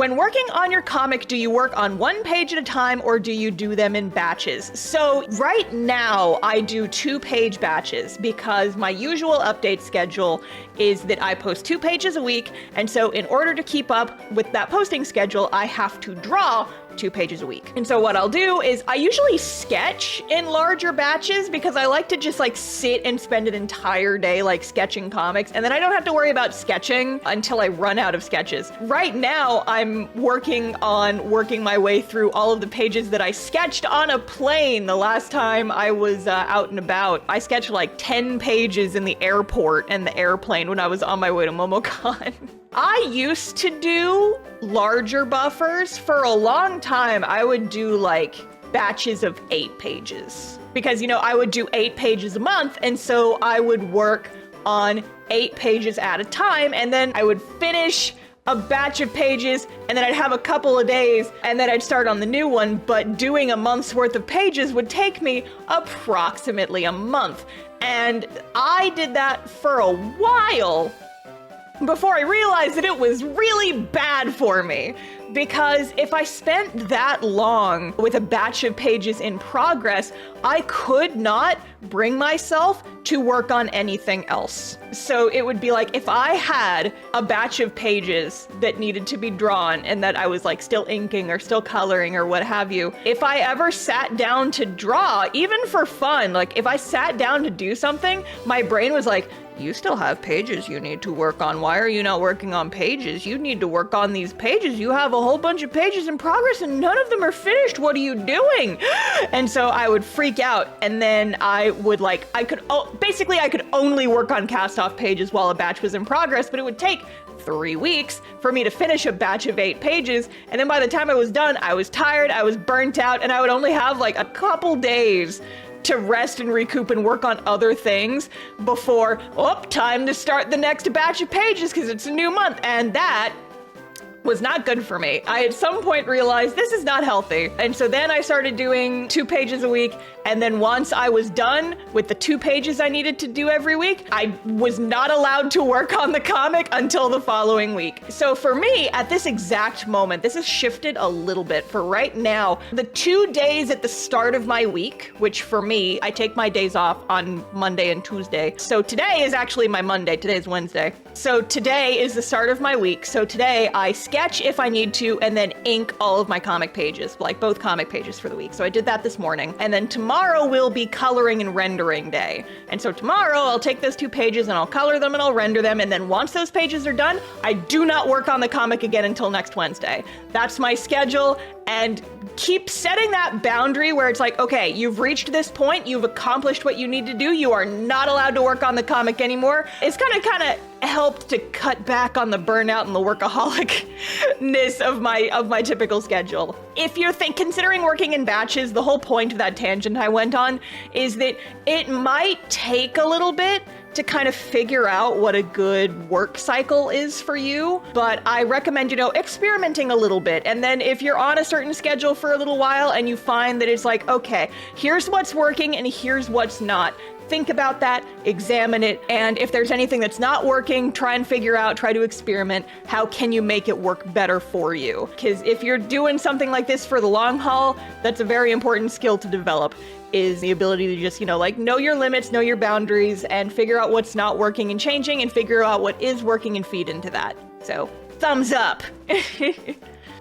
When working on your comic, do you work on one page at a time or do you do them in batches? So right now I do 2-page batches because my usual update schedule is that I post 2 pages a week. And so in order to keep up with that posting schedule, I have to draw 2 pages a week. And so what I'll do is I usually sketch in larger batches because I like to just like sit and spend an entire day like sketching comics, and then I don't have to worry about sketching until I run out of sketches. Right now I'm working my way through all of the pages that I sketched on a plane the last time I was out and about. I sketched like 10 pages in the airport and the airplane when I was on my way to MomoCon. I used to do larger buffers. For a long time, I would do like batches of 8 pages because, you know, I would do 8 pages a month. And so I would work on 8 pages at a time. And then I would finish a batch of pages and then I'd have a couple of days and then I'd start on the new one. But doing a month's worth of pages would take me approximately a month. And I did that for a while before I realized that it was really bad for me. Because if I spent that long with a batch of pages in progress, I could not bring myself to work on anything else. So it would be like if I had a batch of pages that needed to be drawn and that I was like still inking or still coloring or what have you, if I ever sat down to draw, even for fun, like if I sat down to do something, my brain was like, you still have pages you need to work on. Why are you not working on pages? You need to work on these pages. You have a whole bunch of pages in progress and none of them are finished. What are you doing? And so I would freak out, and then I would like, I could only work on cast-off pages while a batch was in progress, but it would take 3 weeks for me to finish a batch of 8 pages. And then by the time I was done, I was tired, I was burnt out, and I would only have like a couple days to rest and recoup and work on other things before, time to start the next batch of pages because it's a new month. And that was not good for me. I at some point realized this is not healthy. And so then I started doing 2 pages a week. And then once I was done with the 2 pages I needed to do every week, I was not allowed to work on the comic until the following week. So for me, at this exact moment, this has shifted a little bit. For right now, the 2 days at the start of my week, which for me, I take my days off on Monday and Tuesday. So today is actually my Monday. Today is Wednesday. So today is the start of my week. So today I sketch if I need to, and then ink all of my comic pages, like both comic pages for the week. So I did that this morning. And then tomorrow will be coloring and rendering day. And so tomorrow I'll take those 2 pages and I'll color them and I'll render them. And then once those pages are done, I do not work on the comic again until next Wednesday. That's my schedule. And keep setting that boundary where it's like, okay, you've reached this point, you've accomplished what you need to do, you are not allowed to work on the comic anymore. It's kind of helped to cut back on the burnout and the workaholicness of my typical schedule. If you're considering working in batches, the whole point of that tangent I went on is that it might take a little bit to kind of figure out what a good work cycle is for you. But I recommend, experimenting a little bit. And then if you're on a certain schedule for a little while and you find that it's like, okay, here's what's working and here's what's not, think about that, examine it, and if there's anything that's not working, try to experiment. How can you make it work better for you? Because if you're doing something like this for the long haul, that's a very important skill to develop, is the ability to just, know your limits, know your boundaries, and figure out what's not working and changing, and figure out what is working and feed into that. So, thumbs up.